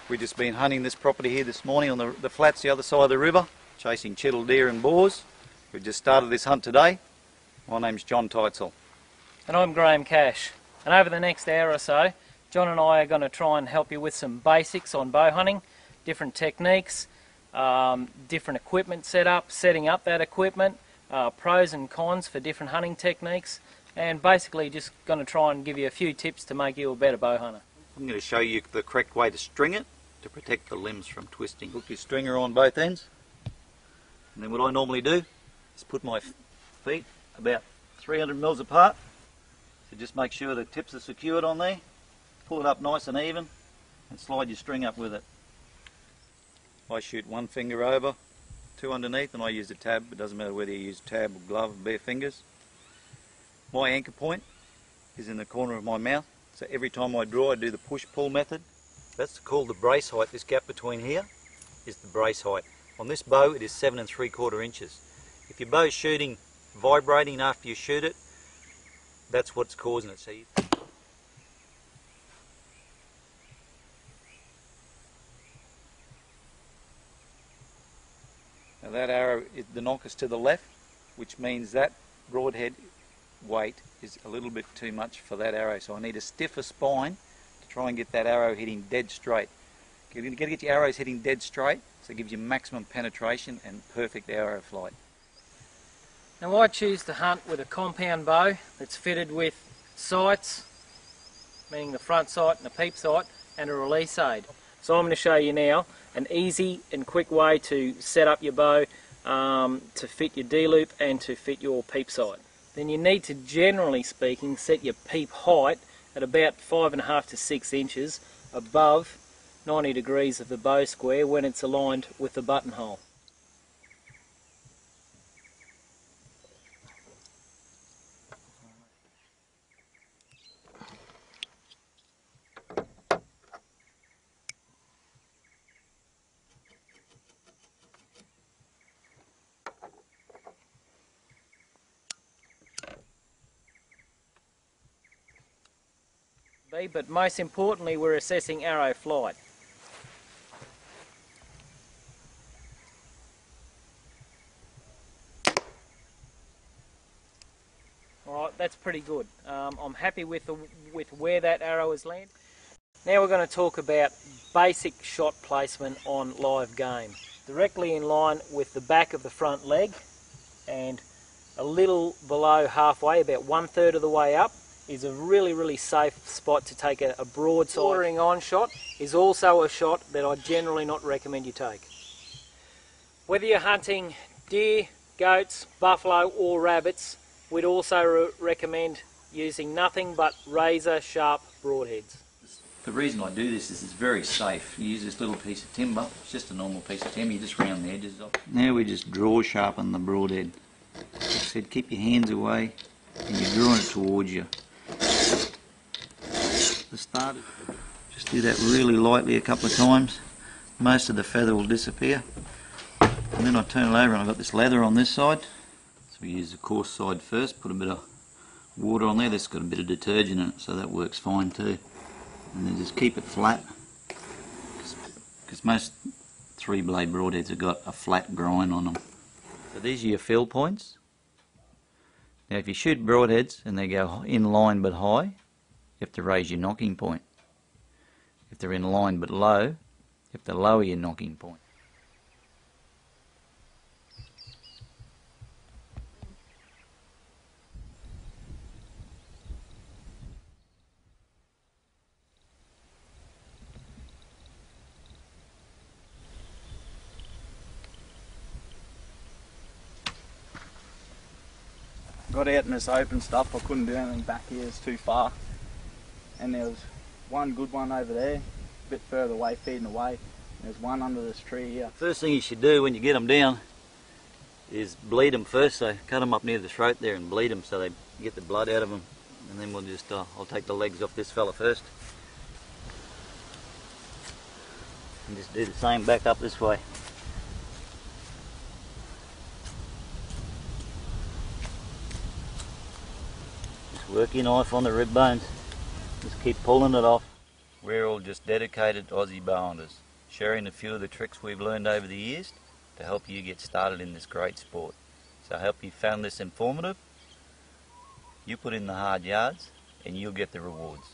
We've just been hunting this property here this morning on the flats the other side of the river, chasing chital deer and boars. We've just started this hunt today. My name's John Teitzel. And I'm Graham Cash. And over the next hour or so, John and I are going to try and help you with some basics on bow hunting, different techniques, different equipment setup, setting up that equipment, pros and cons for different hunting techniques, and basically just going to try and give you a few tips to make you a better bow hunter. I'm going to show you the correct way to string it to protect the limbs from twisting. Hook your stringer on both ends, and then what I normally do is put my feet about 300 mils apart, so just make sure the tips are secured on there, pull it up nice and even, and slide your string up with it. I shoot one finger over, two underneath, and I use a tab. It doesn't matter whether you use tab or glove or bare fingers. My anchor point is in the corner of my mouth, so every time I draw I do the push-pull method. That's called the brace height. This gap between here is the brace height. On this bow it is 7 3/4 inches. If your bow's shooting, vibrating after you shoot it, that's what's causing it. See? Now that arrow, the knock is to the left, which means that broadhead weight is a little bit too much for that arrow, so I need a stiffer spine to try and get that arrow hitting dead straight. You're going to get your arrows hitting dead straight, so it gives you maximum penetration and perfect arrow flight. Now I choose to hunt with a compound bow that's fitted with sights, meaning the front sight and the peep sight, and a release aid. So I'm going to show you now an easy and quick way to set up your bow to fit your D-loop and to fit your peep sight. Then you need to, generally speaking, set your peep height at about 5.5 to 6 inches above 90 degrees of the bow square when it's aligned with the buttonhole. But most importantly, we're assessing arrow flight. Alright, that's pretty good. I'm happy with where that arrow has landed. Now we're going to talk about basic shot placement on live game. Directly in line with the back of the front leg and a little below halfway, about 1/3 of the way up, is a really safe spot to take a broadside. Ordering on shot is also a shot that I generally not recommend you take. Whether you're hunting deer, goats, buffalo or rabbits, we'd also recommend using nothing but razor sharp broadheads. The reason I do this is it's very safe. You use this little piece of timber, it's just a normal piece of timber, you just round the edges off. Now we just draw sharpen the broadhead. Like I said, keep your hands away and you're drawing it towards you. To start it, just do that really lightly a couple of times. Most of the feather will disappear. And then I turn it over and I've got this leather on this side. So we use the coarse side first, put a bit of water on there. This has got a bit of detergent in it, so that works fine too. And then just keep it flat, because most 3-blade broadheads have got a flat grind on them. So these are your fill points. Now if you shoot broadheads and they go in line but high, you have to raise your knocking point. If they're in line but low, you have to lower your knocking point. Got out in this open stuff, I couldn't do anything back here, it's too far. And there was one good one over there, a bit further away, feeding away. There's one under this tree here. First thing you should do when you get them down is bleed them first, so cut them up near the throat there and bleed them so they get the blood out of them. And then we'll just, I'll take the legs off this fella first. And just do the same back up this way. Just work your knife on the rib bones. Just keep pulling it off. We're all just dedicated Aussie bow hunters, sharing a few of the tricks we've learned over the years to help you get started in this great sport. So I hope you found this informative. You put in the hard yards and you'll get the rewards.